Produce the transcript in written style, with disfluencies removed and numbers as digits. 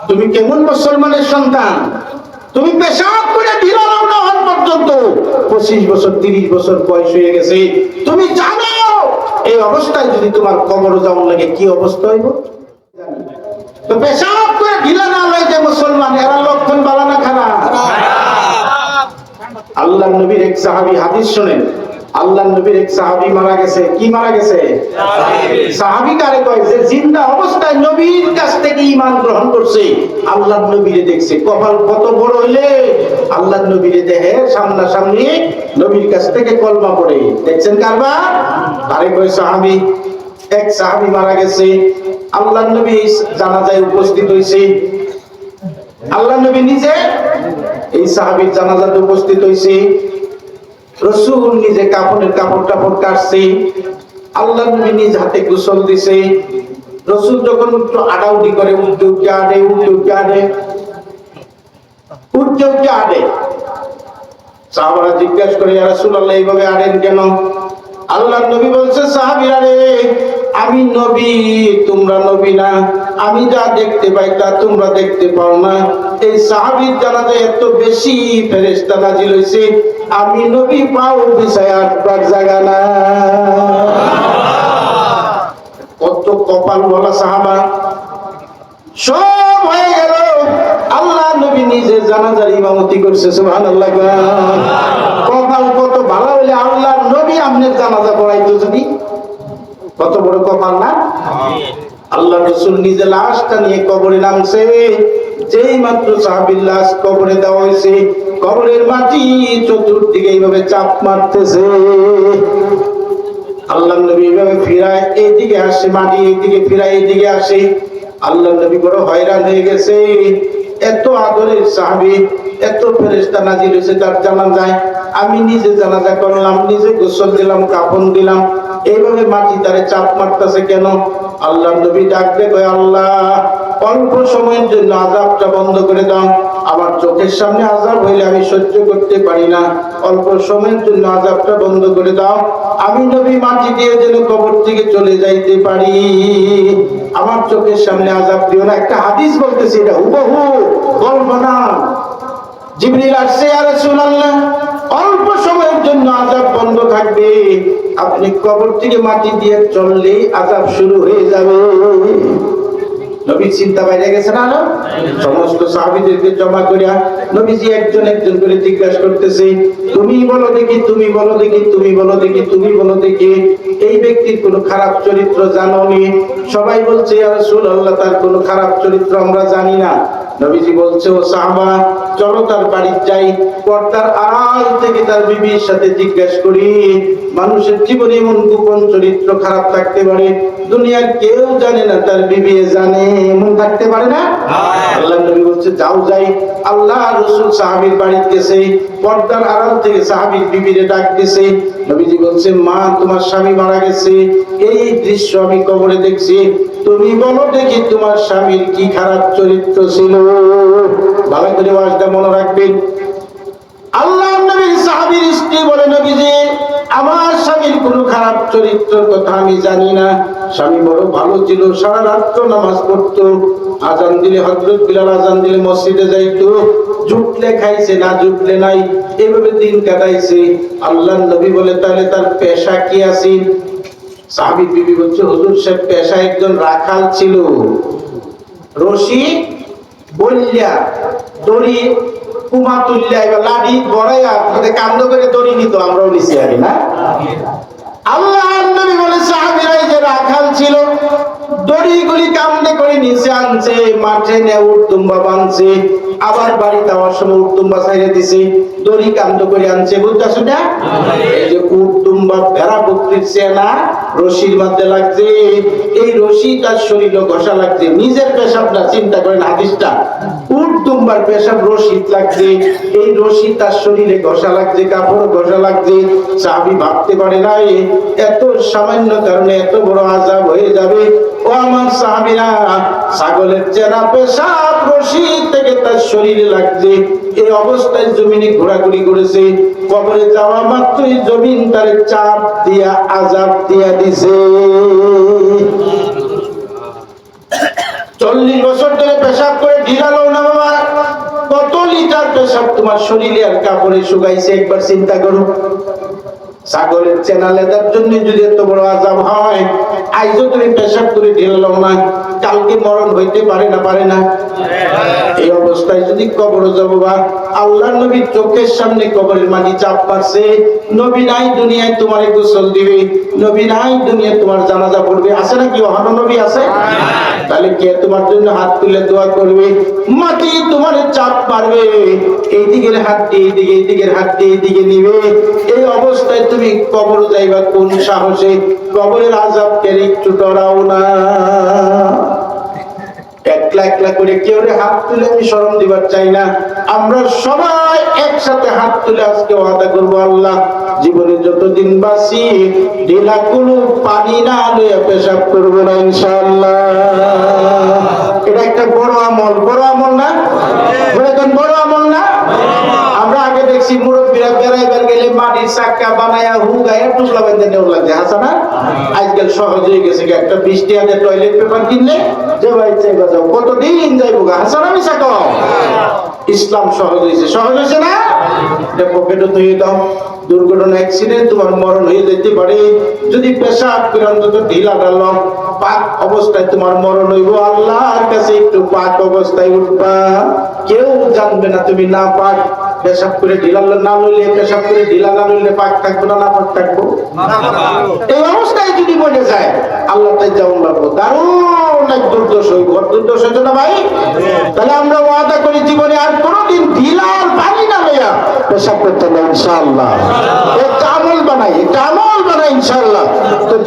তুমি কেমন মুসলমানের সন্তান? তুমি পেশাব করে ঢিলা না হওয়ার পর্যন্ত 25 বছর 30 বছর বয়স হয়ে গেছে, তুমি জানো এই অবস্থায় যদি তোমার কবর যাওয়ার লাগে কি অবস্থা হইব? তো পেশাব করে ঢিলা না হলে যে মুসলমান, এরা লক্ষণ ভালো না খারাপ? আল্লাহর নবীর এক সাহাবী, হাদিস শুনেন, আল্লাহর নবীর এক সাহাবী মারা গেছে। কি মারা গেছে? সাহাবী কারে কয়? যে জিন্দা অবস্থায় নবীর কাছ থেকে ঈমান গ্রহণ করছে, আল্লাহর নবীরে দেখছে। কপাল কত বড় হইলে আল্লাহর নবীরে দেখে সামনাসামনি, নবীর কাছ থেকে কলমা পড়ে। দেখছেন কারবার? আরে কয় সাহাবী, এক সাহাবী মারা গেছে, আল্লাহর নবী জানাজায় উপস্থিত হইছে। আল্লাহর নবী নিজে এই সাহাবীর জানাজাতে উপস্থিত হইছে। রাসূল নিজে কাপড়ের কাপড় টাপড় কাটছে, আল্লাহর নবী নিজ হাতে গোসল দিছে। রাসূল যখন একটু আড়াউডি করে, উঠতে উঠতে আড়ে, উঠতে উঠতে আড়ে, উঠতে উঠতে আড়ে। সাহাবারা জিজ্ঞাসা করে, ইয়া রাসূলুল্লাহ এইভাবে আড়েন কেন? আল্লাহর নবী বলছে, সাহাবীরা রে, আমি নবী, তোমরা নবী না। আমি যা দেখতে পাই তা তোমরা দেখতে পাও না। এই সাহাবীর জানাজায় এত বেশি ফেরেশতা নাজিল হইছে, আমি নবী পাও বিছায় আটবার জায়গা না। কত কপাল বলা সাহাবা! সব হয়ে গেল, আল্লাহ নবী নিজে জানাজার ইমামতি করছে। সুবহানাল্লাহ। কপাল কত ভালো হইলে আল্লাহ নবী আপনার জানাজা পড়াইতো যদি! কত বড় কপাল না? আল্লাহ রাসূল নিজে লাশটা নিয়ে কবরে নামছে। যেই মাত্র সাহাবীর লাশ কবরে দেওয়া হয়েছে, কবরের মাটি চতুর্দিকে এইভাবে চাপ মারতেছে। আল্লাহ নবী এইভাবে ফিরায়, এইদিকে আসে মাটি, এইদিকে ফিরায়, এইদিকে আসে। আল্লাহ নবী বড় হয়রান হয়ে গেছে। এত আদরের সাহাবী, এত ফেরেশতা নাজিল হয়েছে তার জানাজায়, আমি নিজে জানাজা করলাম, নিজে গোসল দিলাম, কাফন দিলাম, এইভাবে মাটি তারে চাপ মারতেছে কেন? আল্লাহ নবী ডাকতে কয়, আল্লাহ অল্প সময়ের জন্য আযাবটা বন্ধ করে দাও। আমার চোখের সামনে আযাব হইলে আমি সহ্য করতে পারি না, অল্প সময়ের জন্য আযাবটা বন্ধ করে দাও। আমি নবী মাটি দিয়ে যেন কবর থেকে চলে যাইতে পারি, আমার চোখের সামনে আযাব দিও না। একটা হাদিস বলতেছি, এটা হুবহু গল্প না। জিবরিল আসছে, ইয়া রাসূলুল্লাহ অল্প সময়ের জন্য আযাব বন্ধ থাকবে, আপনি কবর থেকে মাটি দিয়ে চললেই আযাব শুরু হয়ে যাবে। নবী চিন্তা বাইরে গেছে না? সমস্ত সাহাবীদেরকে জমা করিয়া নবীজি একজন একজন করে জিজ্ঞাসা করতেছে, তুমি বলো দেখি, তুমি বলো দেখি, তুমি বলো দেখি, তুমি বলো দেখি, এই ব্যক্তির কোনো খারাপ চরিত্র জানোনি? সবাই বলছে, ইয়া রাসূলুল্লাহ তার কোনো খারাপ চরিত্র আমরা জানি না। নবীজি বলছে, ও সাহাবা চলো তার বাড়ি যাই, পর্দার আড়াল থেকে তার বিবির সাথে জিজ্ঞাসা করি। মানুষের জীবনে এমন গোপন চরিত্র খারাপ থাকতে পারে, দুনিয়ার কেউ জানে না, তার বিবি জানে, এমন থাকতে পারে না? আল্লাহ নবী বলছে, যাও যাই। আল্লাহ রাসূল সাহাবীর বাড়িতে গেছে, পর্দার আড়াল থেকে সাহাবীর বিবিরে ডাক দিয়েছে। নবীজি বলছে, মা তোমার স্বামী মারা গেছে, এই দৃশ্য আমি কবরে দেখছি, তুমি বলো দেখি তোমার স্বামীর কি খারাপ চরিত্র ছিল? ভালো করে ওয়াজটা মনে রাখবেন। আল্লাহ নবীর সাহাবীর স্ত্রী বলে, নবীজি আমার স্বামীর কোনো খারাপ চরিত্রের কথা আমি জানি না, স্বামী বড় ভালো ছিল, সারা রাত্র নামাজ পড়তো, আজান দিলে হযরত বিলাল আজান দিলে মসজিদে যাইতো, জুটলে খাইছে, না জুটলে নাই, এভাবে দিন কাটাইছে। আল্লাহ নবী বলে, তাহলে তার পেশা কি আছে? সাহাবী বিবি বলছে, হুজুর সে পেশা একজন রাখাল ছিল, রশি বললিয়া দড়ি কুমা তুললিয়া এবার লাঠি বড়াইয়া কান্দ করে দড়ি নিত, আমরাও নিছি আগে না? আল্লাহর নবী বলে, সাহাবীরা যে রাখাল ছিল, দড়িগুলি কান্দে করে নিচে আনছে, মাঠে নে উটদুম্বা বাঁধছে, আবার বাড়ি যাওয়ার সময় উটদুম্বা ছাইড়ে দিছে, দড়ি কান্দ করে আনছে। বুঝতেছো না? এই যে উটদুম্বা ভেড়া বকরির চেনা রশির মধ্যে লাগছে, এই রশি তার শরীরে ঘষা লাগছে, নিজের পেশাবটা চিন্তা করেন, হাদিসটা উটদুম্বার পেশাব রশিদ লাগছে, এই রশি তার শরীরে ঘষা লাগছে, কাপড় ঘষা লাগছে। সাহাবী ভাবতে পারে না এত সামান্য কারণে এত বড় আযাব হয়ে যাবে। ও আমার সাহাবীরা, ছাগলের চেনা পেশাব রশি থেকে তার শরীরে লাগছে, এই অবস্থায় জমিনে ঘোরাঘুরি করেছে, কবরে যাওয়া মাত্রই জমিন তারে চাপ দিয়া আযাব দিয়া দিছে। 40 বছর ধরে পেশাব করে ঢিলালো না বাবা, কত লিটার পেশাব তোমার শরীরে আর কাপড়ে শুকাইছে একবার চিন্তা করো। ছাগলের চেনা লেদার জন্য যদি এত বড় আযাব হয়, আইজও তুমি পেশাব করে ঢিলালো না, কালকে মরণ হইতে পারে না, পারে না? এই অবস্থায় যদি কবরে যাবো বা আল্লাহর নবীর চোখের সামনে কবরের মাটি চাপ পারছে, নবী নাই দুনিয়ায় তোমার গোসল দিবে, নবী নাই দুনিয়ায় তোমার জানাজা পড়বে, আছে নাকি? অহন নবী আছে? তাহলে কে তোমার জন্য হাত তুলে দোয়া করবে? মাটি তোমার চাপ পারবে, এই দিকের হাত দিয়ে এইদিকে, এই দিকের হাত দিয়ে এইদিকে নিবে। এই অবস্থায় তুমি কবর যাইবা কোন সাহসে? কবরের আযাব কে একটু ডরাও না? একলা একলা করে কেউ হাত তুলে আমি শরম দিবার চাই না। আমরা সবাই একসাথে হাত তুলে আজকে ওয়াদা করবো, আল্লাহ জীবনে যতদিন বাঁচি ঢিলা কোনো পানি না লইয়া পেশাব করবো না ইনশাআল্লাহ। এটা একটা বড় আমল, বড় আমল না? বড় আমল না? আমরা আগে দেখছি মুরব্বীরা বেড়াইবার গেলে মাটির চাক্কা বানায়া হুগায়া টুকলা বেঁধে নেওয়া লাগে, হাসা না? আজকাল সহজ হয়ে গেছে, একটা 20 টাকা টয়লেট পেপার কিনলে যে ভাই চাইবা যাও, কতদিন যাইবো গা, হাসা না মিশা কও? ইসলাম সহজ হয়েছে, সহজ হয়েছে না? এটা পকেটে ধুয়ে দাও, দুর্ঘটনা অ্যাক্সিডেন্ট তোমার মরণ হয়ে যেতে পারে, যদি পেশাব করে অন্তত ঢিলা ডালো, পাক অবস্থায় তোমার মরণ হইব, আল্লাহর কাছে একটু পাক অবস্থায় উঠবা, কেউ জানবে না তুমি না পাক। পেশাব করে ঢিলা না লইলে, পেশাব করে ঢিলা না লইলে পাক থাকবো না, না পাক থাকবো? এই অবস্থায় যদি বলে যায় আল্লাহ তাই যেমন লাগবো, দারুণ এক দুর্দশ হইব। দুর্দশ হইতো না ভাই? তাহলে আমরা ওয়াদা করি জীবনে আর কোনোদিন ঢিলার পানি না লইয়া পেশাব করতে হবে ইনশাআল্লাহ। একটা আমল বানাই, একটা আমল বানাই ইনশাআল্লাহ।